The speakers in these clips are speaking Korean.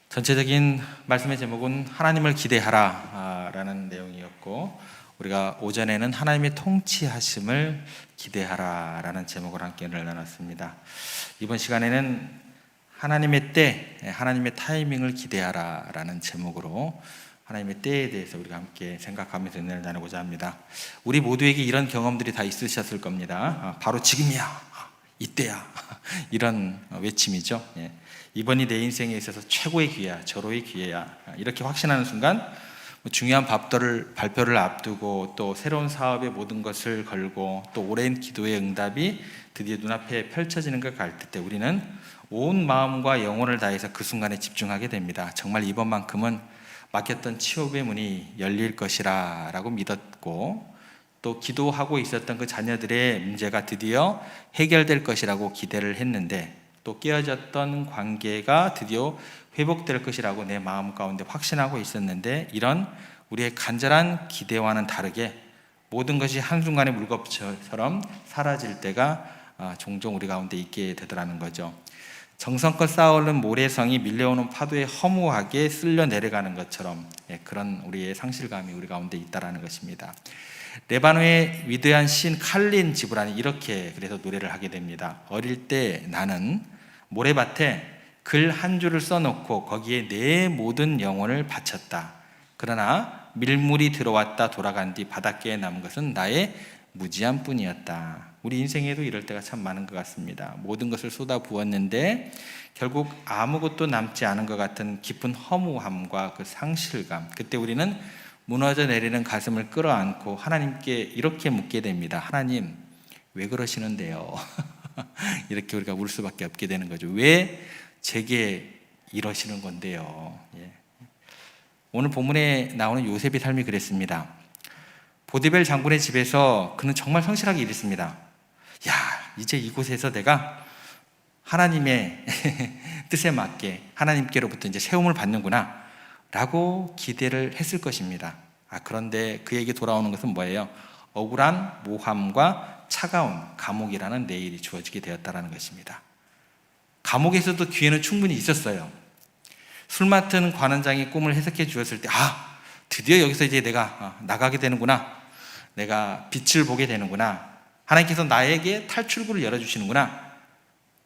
전체적인 말씀의 제목은 하나님을 기대하라 라는 내용이었고, 우리가 오전에는 하나님의 통치하심을 기대하라 라는 제목을 함께 나눴습니다. 이번 시간에는 하나님의 때, 하나님의 타이밍을 기대하라 라는 제목으로 하나님의 때에 대해서 우리가 함께 생각하면서 은혜를 나누고자 합니다. 우리 모두에게 이런 경험들이 다 있으셨을 겁니다. 바로 지금이야, 이때야, 이런 외침이죠. 이번이 내 인생에 있어서 최고의 기회야, 절호의 기회야, 이렇게 확신하는 순간 중요한 발표를 앞두고 또 새로운 사업에 모든 것을 걸고 또 오랜 기도의 응답이 드디어 눈앞에 펼쳐지는 걸 갈 때 우리는 온 마음과 영혼을 다해서 그 순간에 집중하게 됩니다. 정말 이번만큼은 막혔던 취업의 문이 열릴 것이라 라고 믿었고, 또 기도하고 있었던 그 자녀들의 문제가 드디어 해결될 것이라고 기대를 했는데, 또 깨어졌던 관계가 드디어 회복될 것이라고 내 마음 가운데 확신하고 있었는데, 이런 우리의 간절한 기대와는 다르게 모든 것이 한순간에 물겁처럼 사라질 때가 종종 우리 가운데 있게 되더라는 거죠. 정성껏 쌓아올린 모래성이 밀려오는 파도에 허무하게 쓸려 내려가는 것처럼 그런 우리의 상실감이 우리 가운데 있다는 것입니다. 레바논의 위대한 시인 칼린 지브란이 이렇게 그래서 노래를 하게 됩니다. 어릴 때 나는 모래밭에 글 한 줄을 써놓고 거기에 내 모든 영혼을 바쳤다. 그러나 밀물이 들어왔다 돌아간 뒤 바닷가에 남은 것은 나의 무지한 뿐이었다. 우리 인생에도 이럴 때가 참 많은 것 같습니다. 모든 것을 쏟아 부었는데 결국 아무것도 남지 않은 것 같은 깊은 허무함과 그 상실감, 그때 우리는 무너져 내리는 가슴을 끌어안고 하나님께 이렇게 묻게 됩니다. 하나님, 왜 그러시는데요? 이렇게 우리가 울 수밖에 없게 되는 거죠. 왜 제게 이러시는 건데요? 오늘 본문에 나오는 요셉의 삶이 그랬습니다. 보디벨 장군의 집에서 그는 정말 성실하게 일했습니다. 야, 이제 이곳에서 내가 하나님의 뜻에 맞게 하나님께로부터 이제 세움을 받는구나 라고 기대를 했을 것입니다. 그런데 그에게 돌아오는 것은 뭐예요? 억울한 모함과 차가운 감옥이라는 내일이 주어지게 되었다는 것입니다. 감옥에서도 기회는 충분히 있었어요. 술 맡은 관원장의 꿈을 해석해 주었을 때 드디어 여기서 이제 내가 나가게 되는구나, 내가 빛을 보게 되는구나, 하나님께서 나에게 탈출구를 열어주시는구나,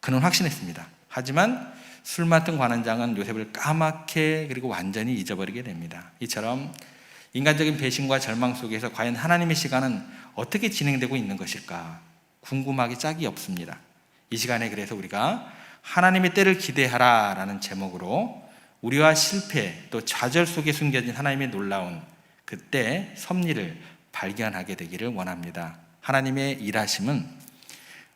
그는 확신했습니다. 하지만 술 맡은 관원장은 요셉을 까맣게 그리고 완전히 잊어버리게 됩니다. 이처럼 인간적인 배신과 절망 속에서 과연 하나님의 시간은 어떻게 진행되고 있는 것일까 궁금하기 짝이 없습니다. 이 시간에 그래서 우리가 하나님의 때를 기대하라 라는 제목으로 우리와 실패 또 좌절 속에 숨겨진 하나님의 놀라운 그때 섭리를 발견하게 되기를 원합니다. 하나님의 일하심은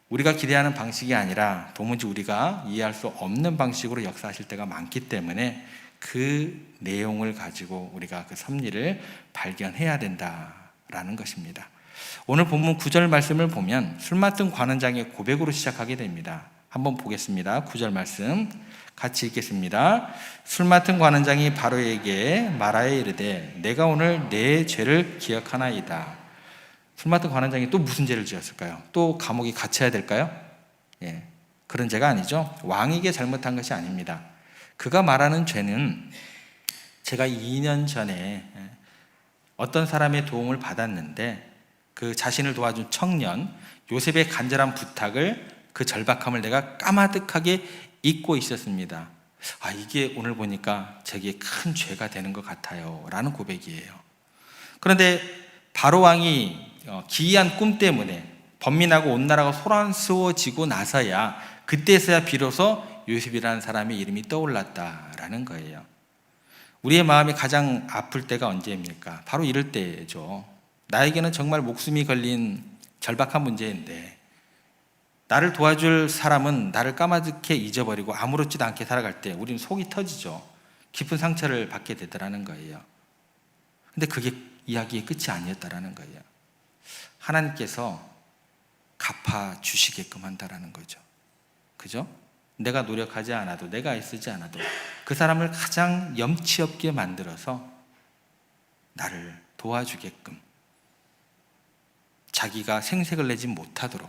우리가 기대하는 방식이 아니라 도무지 우리가 이해할 수 없는 방식으로 역사하실 때가 많기 때문에 그 내용을 가지고 우리가 그 섭리를 발견해야 된다라는 것입니다. 오늘 본문 9절 말씀을 보면 술 맡은 관원장의 고백으로 시작하게 됩니다. 한번 보겠습니다. 9절 말씀 같이 읽겠습니다. 술 맡은 관원장이 바로에게 말하여 이르되 내가 오늘 내 죄를 기억하나이다. 술 맡은 관원장이 또 무슨 죄를 지었을까요? 또 감옥에 갇혀야 될까요? 그런 죄가 아니죠. 왕에게 잘못한 것이 아닙니다. 그가 말하는 죄는 제가 2년 전에 어떤 사람의 도움을 받았는데 그 자신을 도와준 청년 요셉의 간절한 부탁을, 그 절박함을 내가 까마득하게 잊고 있었습니다. 이게 오늘 보니까 제게 큰 죄가 되는 것 같아요 라는 고백이에요. 그런데 바로 왕이 기이한 꿈 때문에 번민하고 온 나라가 소란스러워지고 나서야 그때서야 비로소 요셉이라는 사람의 이름이 떠올랐다라는 거예요. 우리의 마음이 가장 아플 때가 언제입니까? 바로 이럴 때죠. 나에게는 정말 목숨이 걸린 절박한 문제인데 나를 도와줄 사람은 나를 까마득해 잊어버리고 아무렇지도 않게 살아갈 때 우리는 속이 터지죠. 깊은 상처를 받게 되더라는 거예요. 근데 그게 이야기의 끝이 아니었다라는 거예요. 하나님께서 갚아주시게끔 한다라는 거죠. 그죠? 내가 노력하지 않아도, 내가 애쓰지 않아도 그 사람을 가장 염치 없게 만들어서 나를 도와주게끔, 자기가 생색을 내지 못하도록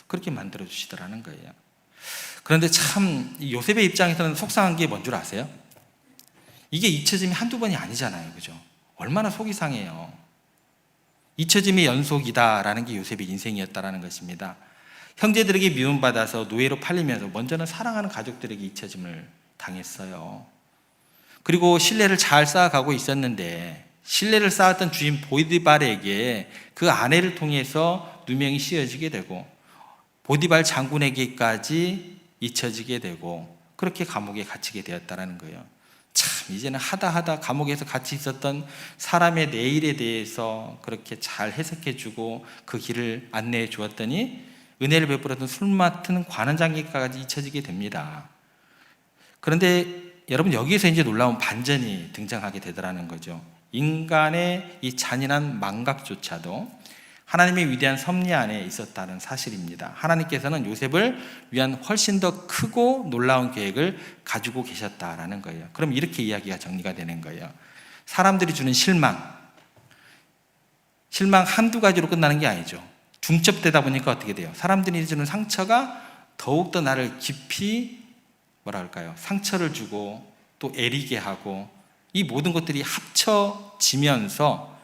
그렇게 만들어주시더라는 거예요. 그런데 참 요셉의 입장에서는 속상한 게 뭔 줄 아세요? 이게 잊혀짐이 한두 번이 아니잖아요. 그죠? 얼마나 속이 상해요. 잊혀짐의 연속이다라는 게 요셉의 인생이었다라는 것입니다. 형제들에게 미움받아서 노예로 팔리면서 먼저는 사랑하는 가족들에게 잊혀짐을 당했어요. 그리고 신뢰를 잘 쌓아가고 있었는데 신뢰를 쌓았던 주인 보디발에게 그 아내를 통해서 누명이 씌워지게 되고 보디발 장군에게까지 잊혀지게 되고 그렇게 감옥에 갇히게 되었다는 거예요. 참 이제는 하다 감옥에서 같이 있었던 사람의 내일에 대해서 그렇게 잘 해석해주고 그 길을 안내해 주었더니 은혜를 베풀었던 술 맡은 관원장에게까지 잊혀지게 됩니다. 그런데 여러분 여기에서 이제 놀라운 반전이 등장하게 되더라는 거죠. 인간의 이 잔인한 망각조차도 하나님의 위대한 섭리 안에 있었다는 사실입니다. 하나님께서는 요셉을 위한 훨씬 더 크고 놀라운 계획을 가지고 계셨다라는 거예요. 그럼 이렇게 이야기가 정리가 되는 거예요. 사람들이 주는 실망 한두 가지로 끝나는 게 아니죠. 중첩되다 보니까 어떻게 돼요? 사람들이 주는 상처가 더욱더 나를 깊이 상처를 주고 또 애리게 하고 이 모든 것들이 합쳐지면서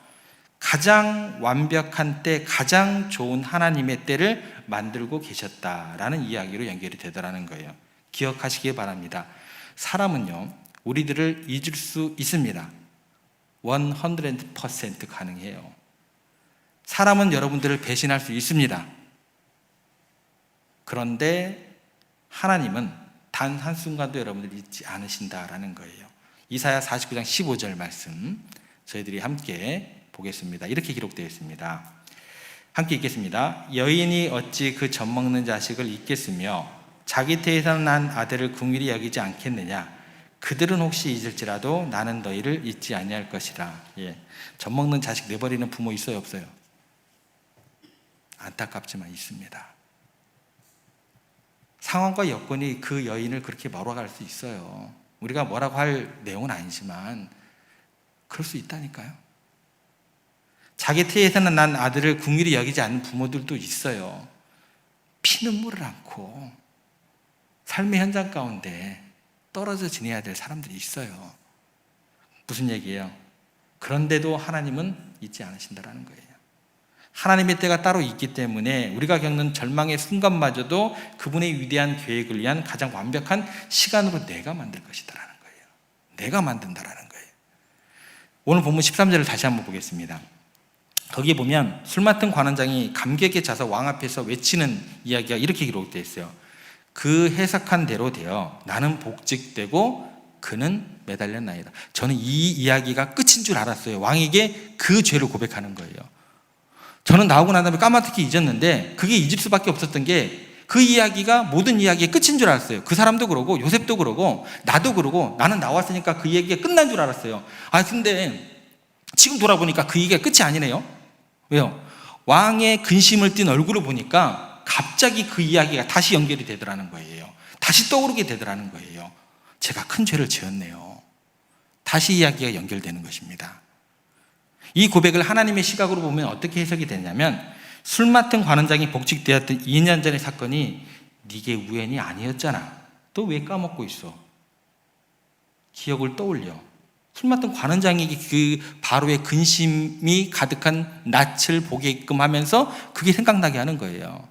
가장 완벽한 때, 가장 좋은 하나님의 때를 만들고 계셨다라는 이야기로 연결이 되더라는 거예요. 기억하시기 바랍니다. 사람은요, 우리들을 잊을 수 있습니다. 100% 가능해요. 사람은 여러분들을 배신할 수 있습니다. 그런데 하나님은 단 한순간도 여러분들을 잊지 않으신다라는 거예요. 이사야 49장 15절 말씀 저희들이 함께 보겠습니다. 이렇게 기록되어 있습니다. 함께 읽겠습니다. 여인이 어찌 그 젖먹는 자식을 잊겠으며 자기 태에서 난 아들을 긍휼히 여기지 않겠느냐. 그들은 혹시 잊을지라도 나는 너희를 잊지 아니할 것이라. 젖먹는 자식 내버리는 부모 있어요 없어요? 안타깝지만 있습니다. 상황과 여건이 그 여인을 그렇게 몰아갈 수 있어요. 우리가 뭐라고 할 내용은 아니지만 그럴 수 있다니까요. 자기 태에서는 난 아들을 긍휼히 여기지 않는 부모들도 있어요. 피눈물을 않고 삶의 현장 가운데 떨어져 지내야 될 사람들이 있어요. 무슨 얘기예요? 그런데도 하나님은 잊지 않으신다는 거예요. 하나님의 때가 따로 있기 때문에 우리가 겪는 절망의 순간마저도 그분의 위대한 계획을 위한 가장 완벽한 시간으로 내가 만들 것이다라는 거예요. 내가 만든다라는 거예요. 오늘 본문 13절을 다시 한번 보겠습니다. 거기에 보면 술 맡은 관원장이 감격에 차서 왕 앞에서 외치는 이야기가 이렇게 기록되어 있어요. 그 해석한 대로 되어 나는 복직되고 그는 매달렸나이다. 저는 이 이야기가 끝인 줄 알았어요. 왕에게 그 죄를 고백하는 거예요. 저는 나오고 난 다음에 까마득히 잊었는데 그게 잊을 수밖에 없었던 게 그 이야기가 모든 이야기의 끝인 줄 알았어요. 그 사람도 그러고 요셉도 그러고 나도 그러고 나는 나왔으니까 그 얘기가 끝난 줄 알았어요. 근데 지금 돌아보니까 그 얘기가 끝이 아니네요. 왜요? 왕의 근심을 띤 얼굴을 보니까 갑자기 그 이야기가 다시 연결이 되더라는 거예요. 다시 떠오르게 되더라는 거예요. 제가 큰 죄를 지었네요. 다시 이야기가 연결되는 것입니다. 이 고백을 하나님의 시각으로 보면 어떻게 해석이 되냐면 술 맡은 관원장이 복직되었던 2년 전의 사건이 네게 우연이 아니었잖아. 또 왜 까먹고 있어? 기억을 떠올려. 술 맡은 관원장에게 그 바로의 근심이 가득한 낯을 보게끔 하면서 그게 생각나게 하는 거예요.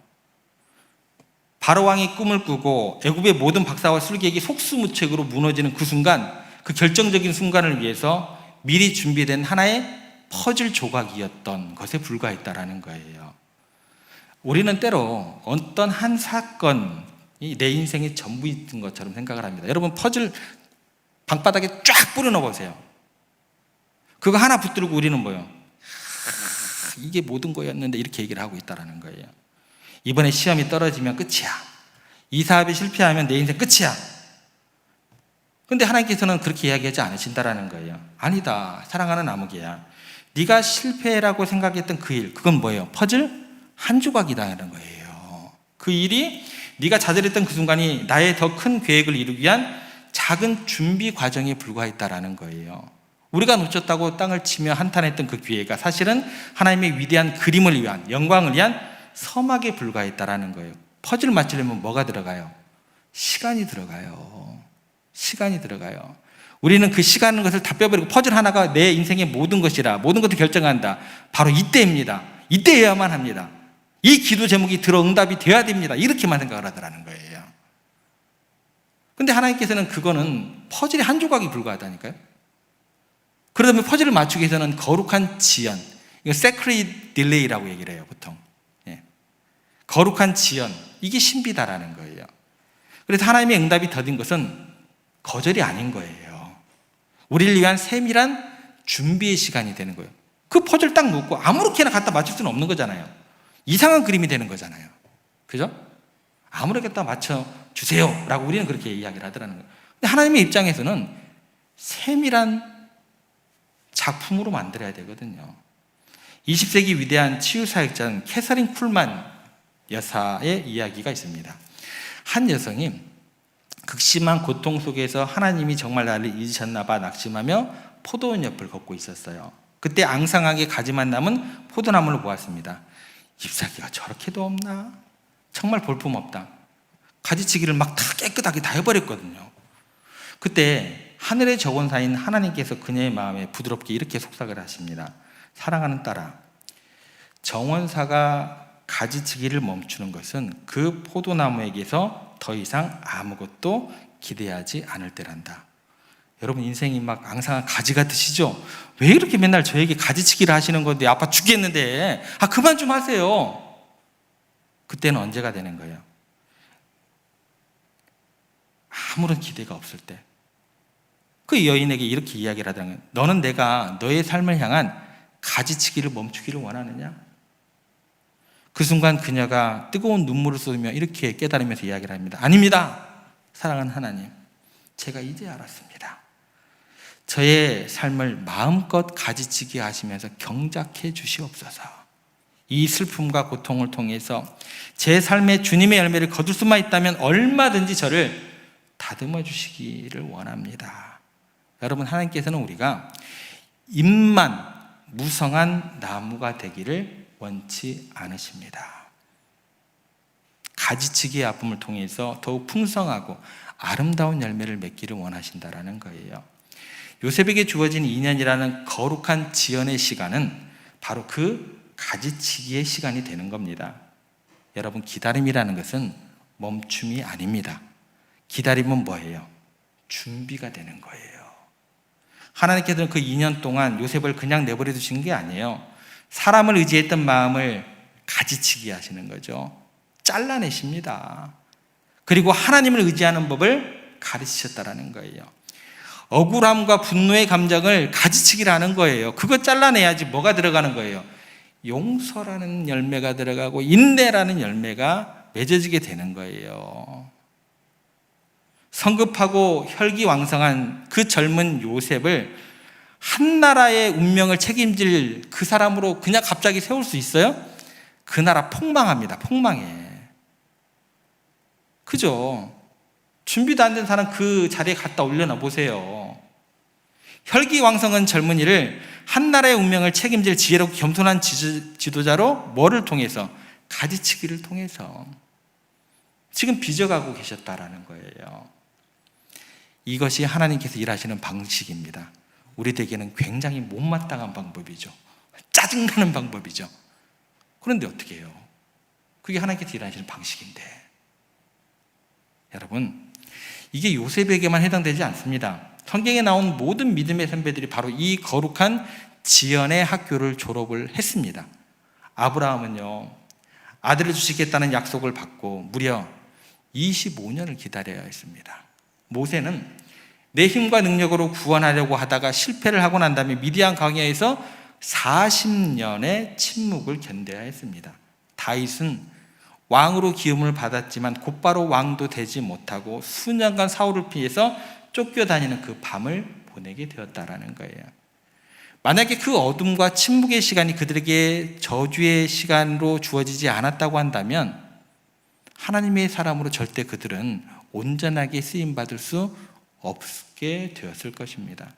바로 왕이 꿈을 꾸고 애굽의 모든 박사와 술객이 속수무책으로 무너지는 그 순간, 그 결정적인 순간을 위해서 미리 준비된 하나의 퍼즐 조각이었던 것에 불과했다라는 거예요. 우리는 때로 어떤 한 사건이 내 인생의 전부인 것처럼 생각을 합니다. 여러분 퍼즐 방바닥에 쫙 뿌려넣어 보세요. 그거 하나 붙들고 우리는 뭐예요? 이게 모든 거였는데 이렇게 얘기를 하고 있다는 거예요. 이번에 시험이 떨어지면 끝이야. 이 사업이 실패하면 내 인생 끝이야. 그런데 하나님께서는 그렇게 이야기하지 않으신다라는 거예요. 아니다. 사랑하는 아무개야. 네가 실패라고 생각했던 그 일, 그건 뭐예요? 퍼즐 한 조각이다라는 거예요. 그 일이 네가 좌절했던 그 순간이 나의 더 큰 계획을 이루기 위한 작은 준비 과정에 불과했다라는 거예요. 우리가 놓쳤다고 땅을 치며 한탄했던 그 기회가 사실은 하나님의 위대한 그림을 위한, 영광을 위한 서막에 불과했다라는 거예요. 퍼즐 맞추려면 뭐가 들어가요? 시간이 들어가요. 시간이 들어가요. 우리는 그 시간인 것을 다 빼버리고 퍼즐 하나가 내 인생의 모든 것이라, 모든 것을 결정한다. 바로 이때입니다. 이때여야만 합니다. 이 기도 제목이 들어 응답이 되어야 됩니다. 이렇게만 생각을 하더라는 거예요. 근데 하나님께서는 그거는 퍼즐의 한 조각이 불과하다니까요. 그러다 보면 퍼즐을 맞추기 위해서는 거룩한 지연, 이거 sacred delay라고 얘기를 해요, 보통. 예. 거룩한 지연, 이게 신비다라는 거예요. 그래서 하나님의 응답이 더딘 것은 거절이 아닌 거예요. 우리를 위한 세밀한 준비의 시간이 되는 거예요. 그 퍼즐 딱 놓고 아무렇게나 갖다 맞출 수는 없는 거잖아요. 이상한 그림이 되는 거잖아요. 그죠? 아무렇게나 맞춰주세요 라고 우리는 그렇게 이야기를 하더라는 거예요. 근데 하나님의 입장에서는 세밀한 작품으로 만들어야 되거든요. 20세기 위대한 치유사역자는 캐서린 쿨만 여사의 이야기가 있습니다. 한 여성이 극심한 고통 속에서 하나님이 정말 나를 잊으셨나 봐 낙심하며 포도원 옆을 걷고 있었어요. 그때 앙상하게 가지만 남은 포도나무를 보았습니다. 잎사귀가 저렇게도 없나? 정말 볼품없다. 가지치기를 막 다 깨끗하게 다 해버렸거든요. 그때 하늘의 정원사인 하나님께서 그녀의 마음에 부드럽게 이렇게 속삭을 하십니다. 사랑하는 딸아, 정원사가 가지치기를 멈추는 것은 그 포도나무에게서 더 이상 아무것도 기대하지 않을 때란다. 여러분 인생이 막 앙상한 가지 같으시죠? 왜 이렇게 맨날 저에게 가지치기를 하시는 건데 아파 죽겠는데 그만 좀 하세요. 그때는 언제가 되는 거예요? 아무런 기대가 없을 때. 그 여인에게 이렇게 이야기를 하더라는 거예요. 너는 내가 너의 삶을 향한 가지치기를 멈추기를 원하느냐? 그 순간 그녀가 뜨거운 눈물을 쏟으며 이렇게 깨달으면서 이야기를 합니다. 아닙니다. 사랑하는 하나님, 제가 이제 알았습니다. 저의 삶을 마음껏 가지치기 하시면서 경작해 주시옵소서. 이 슬픔과 고통을 통해서 제 삶에 주님의 열매를 거둘 수만 있다면 얼마든지 저를 다듬어 주시기를 원합니다. 여러분, 하나님께서는 우리가 잎만 무성한 나무가 되기를 원치 않으십니다. 가지치기의 아픔을 통해서 더욱 풍성하고 아름다운 열매를 맺기를 원하신다라는 거예요. 요셉에게 주어진 2년이라는 거룩한 지연의 시간은 바로 그 가지치기의 시간이 되는 겁니다. 여러분, 기다림이라는 것은 멈춤이 아닙니다. 기다림은 뭐예요? 준비가 되는 거예요. 하나님께서는 그 2년 동안 요셉을 그냥 내버려 두신 게 아니에요. 사람을 의지했던 마음을 가지치기 하시는 거죠. 잘라내십니다. 그리고 하나님을 의지하는 법을 가르치셨다라는 거예요. 억울함과 분노의 감정을 가지치기를 하는 거예요. 그거 잘라내야지 뭐가 들어가는 거예요? 용서라는 열매가 들어가고 인내라는 열매가 맺어지게 되는 거예요. 성급하고 혈기왕성한 그 젊은 요셉을 한 나라의 운명을 책임질 그 사람으로 그냥 갑자기 세울 수 있어요? 그 나라 폭망합니다. 폭망해. 그죠? 준비도 안 된 사람 그 자리에 갖다 올려놔 보세요. 혈기왕성한 젊은이를 한 나라의 운명을 책임질 지혜롭고 겸손한 지도자로 뭐를 통해서? 가지치기를 통해서 지금 빚어가고 계셨다라는 거예요. 이것이 하나님께서 일하시는 방식입니다. 우리에게는 굉장히 못마땅한 방법이죠. 짜증나는 방법이죠. 그런데 어떻게 해요? 그게 하나님께서 일하시는 방식인데. 여러분, 이게 요셉에게만 해당되지 않습니다. 성경에 나온 모든 믿음의 선배들이 바로 이 거룩한 지연의 학교를 졸업을 했습니다. 아브라함은요, 아들을 주시겠다는 약속을 받고 무려 25년을 기다려야 했습니다. 모세는 내 힘과 능력으로 구원하려고 하다가 실패를 하고 난 다음에 미디안 광야에서 40년의 침묵을 견뎌야 했습니다. 다윗은 왕으로 기름을 받았지만 곧바로 왕도 되지 못하고 수년간 사울을 피해서 쫓겨다니는 그 밤을 보내게 되었다라는 거예요. 만약에 그 어둠과 침묵의 시간이 그들에게 저주의 시간으로 주어지지 않았다고 한다면 하나님의 사람으로 절대 그들은 온전하게 쓰임받을 수 없게 되었을 것입니다.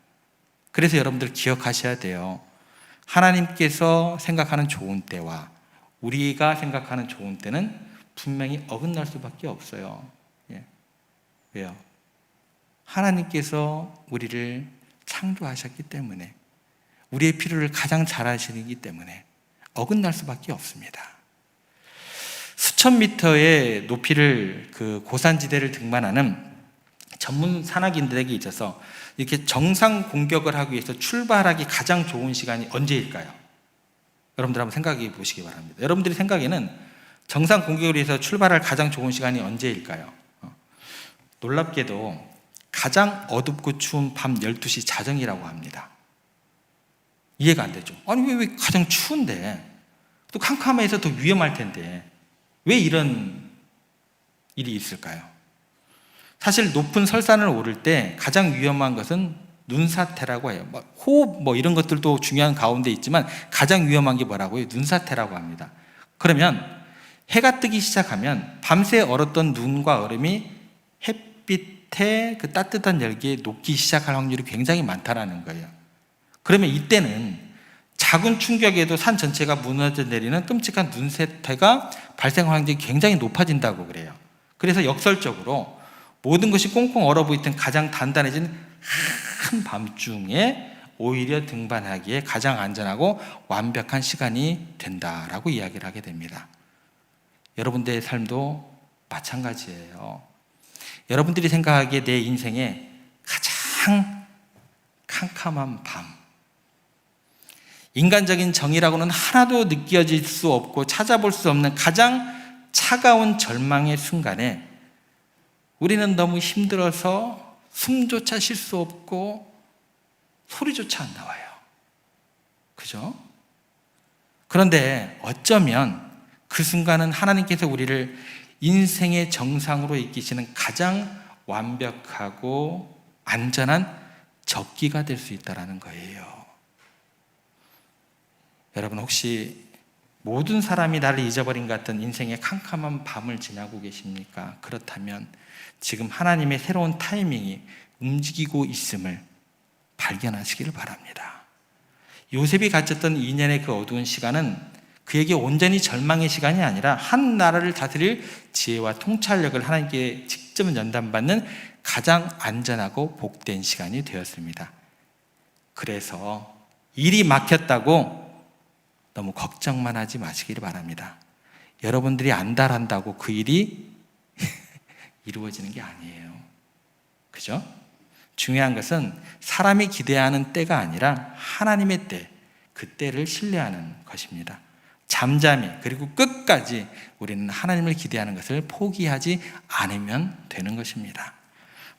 그래서 여러분들 기억하셔야 돼요. 하나님께서 생각하는 좋은 때와 우리가 생각하는 좋은 때는 분명히 어긋날 수밖에 없어요. 예. 왜요? 하나님께서 우리를 창조하셨기 때문에, 우리의 필요를 가장 잘 아시기 때문에 어긋날 수밖에 없습니다. 수천 미터의 높이를 그 고산지대를 등반하는 전문 산악인들에게 있어서 이렇게 정상 공격을 하기 위해서 출발하기 가장 좋은 시간이 언제일까요? 여러분들 한번 생각해 보시기 바랍니다. 여러분들이 생각에는 정상 공격을 위해서 출발할 가장 좋은 시간이 언제일까요? 놀랍게도 가장 어둡고 추운 밤 12시 자정이라고 합니다. 이해가 안 되죠? 아니 왜 가장 추운데, 또 캄캄해서 더 위험할 텐데 왜 이런 일이 있을까요? 사실 높은 설산을 오를 때 가장 위험한 것은 눈사태라고 해요. 호흡 이런 것들도 중요한 가운데 있지만 가장 위험한 게 뭐라고요? 눈사태라고 합니다. 그러면 해가 뜨기 시작하면 밤새 얼었던 눈과 얼음이 햇빛의 그 따뜻한 열기에 녹기 시작할 확률이 굉장히 많다라는 거예요. 그러면 이때는 작은 충격에도 산 전체가 무너져 내리는 끔찍한 눈사태가 발생할 확률이 굉장히 높아진다고 그래요. 그래서 역설적으로 모든 것이 꽁꽁 얼어 보이던 가장 단단해진 한밤중에 오히려 등반하기에 가장 안전하고 완벽한 시간이 된다라고 이야기를 하게 됩니다. 여러분들의 삶도 마찬가지예요. 여러분들이 생각하기에 내 인생의 가장 캄캄한 밤, 인간적인 정의라고는 하나도 느껴질 수 없고 찾아볼 수 없는 가장 차가운 절망의 순간에 우리는 너무 힘들어서 숨조차 쉴 수 없고 소리조차 안 나와요. 그죠? 그런데 어쩌면 그 순간은 하나님께서 우리를 인생의 정상으로 이끄시는 가장 완벽하고 안전한 적기가 될 수 있다는 거예요. 여러분 혹시 모든 사람이 나를 잊어버린 것 같은 인생의 캄캄한 밤을 지나고 계십니까? 그렇다면 지금 하나님의 새로운 타이밍이 움직이고 있음을 발견하시기를 바랍니다. 요셉이 가졌던 2년의 그 어두운 시간은 그에게 온전히 절망의 시간이 아니라 한 나라를 다스릴 지혜와 통찰력을 하나님께 직접 연단받는 가장 안전하고 복된 시간이 되었습니다. 그래서 일이 막혔다고 너무 걱정만 하지 마시기를 바랍니다. 여러분들이 안달한다고 그 일이 이루어지는 게 아니에요. 그죠? 중요한 것은 사람이 기대하는 때가 아니라 하나님의 때, 그 때를 신뢰하는 것입니다. 잠잠히 그리고 끝까지 우리는 하나님을 기대하는 것을 포기하지 않으면 되는 것입니다.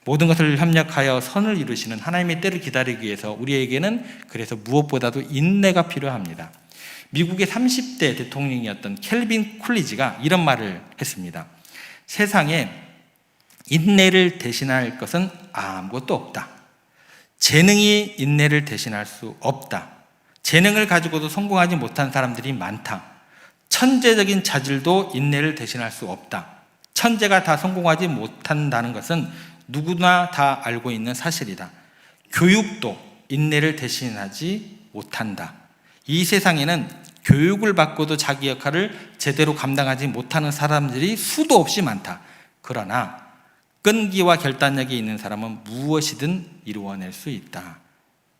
모든 것을 협력하여 선을 이루시는 하나님의 때를 기다리기 위해서 우리에게는 그래서 무엇보다도 인내가 필요합니다. 미국의 30대 대통령이었던 켈빈 쿨리지가 이런 말을 했습니다. 세상에 인내를 대신할 것은 아무것도 없다. 재능이 인내를 대신할 수 없다. 재능을 가지고도 성공하지 못한 사람들이 많다. 천재적인 자질도 인내를 대신할 수 없다. 천재가 다 성공하지 못한다는 것은 누구나 다 알고 있는 사실이다. 교육도 인내를 대신하지 못한다. 이 세상에는 교육을 받고도 자기 역할을 제대로 감당하지 못하는 사람들이 수도 없이 많다. 그러나 끈기와 결단력이 있는 사람은 무엇이든 이루어낼 수 있다.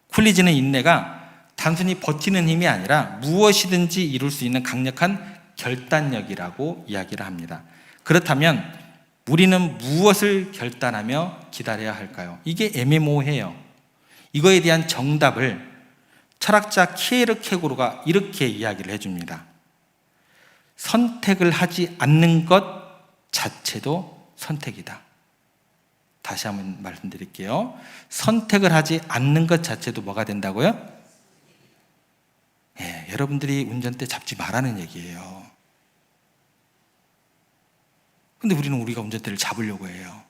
쿨리지는 인내가 단순히 버티는 힘이 아니라 무엇이든지 이룰 수 있는 강력한 결단력이라고 이야기를 합니다. 그렇다면 우리는 무엇을 결단하며 기다려야 할까요? 이게 애매모호해요. 이거에 대한 정답을 철학자 키에르케고르가 이렇게 이야기를 해줍니다. 선택을 하지 않는 것 자체도 선택이다. 다시 한번 말씀드릴게요. 선택을 하지 않는 것 자체도 뭐가 된다고요? 여러분들이 운전대 잡지 말라는 얘기예요. 근데 우리는 우리가 운전대를 잡으려고 해요.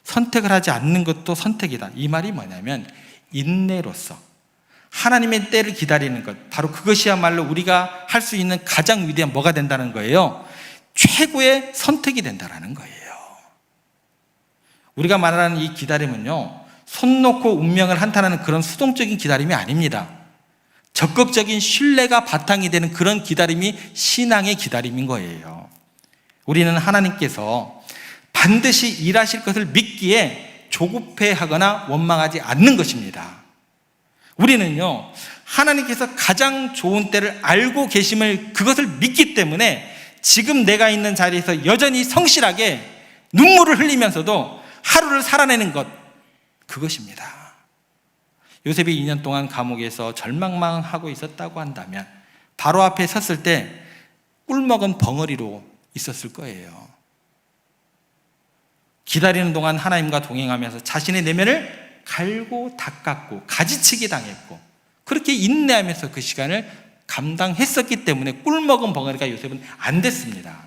선택을 하지 않는 것도 선택이다. 이 말이 뭐냐면 인내로서 하나님의 때를 기다리는 것, 바로 그것이야말로 우리가 할 수 있는 가장 위대한 뭐가 된다는 거예요? 최고의 선택이 된다는 거예요. 우리가 말하는 이 기다림은요, 손 놓고 운명을 한탄하는 그런 수동적인 기다림이 아닙니다. 적극적인 신뢰가 바탕이 되는 그런 기다림이 신앙의 기다림인 거예요. 우리는 하나님께서 반드시 일하실 것을 믿기에 조급해하거나 원망하지 않는 것입니다. 우리는요, 하나님께서 가장 좋은 때를 알고 계심을, 그것을 믿기 때문에 지금 내가 있는 자리에서 여전히 성실하게 눈물을 흘리면서도 하루를 살아내는 것, 그것입니다. 요셉이 2년 동안 감옥에서 절망만 하고 있었다고 한다면 바로 앞에 섰을 때 꿀먹은 벙어리로 있었을 거예요. 기다리는 동안 하나님과 동행하면서 자신의 내면을 갈고 닦았고 가지치기 당했고 그렇게 인내하면서 그 시간을 감당했었기 때문에 꿀먹은 벙어리가 요셉은 안 됐습니다.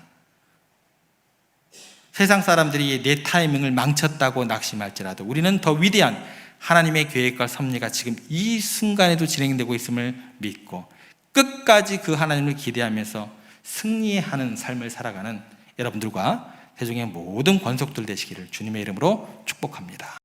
세상 사람들이 내 타이밍을 망쳤다고 낙심할지라도 우리는 더 위대한 하나님의 계획과 섭리가 지금 이 순간에도 진행되고 있음을 믿고 끝까지 그 하나님을 기대하면서 승리하는 삶을 살아가는 여러분들과 세종의 모든 권속들 되시기를 주님의 이름으로 축복합니다.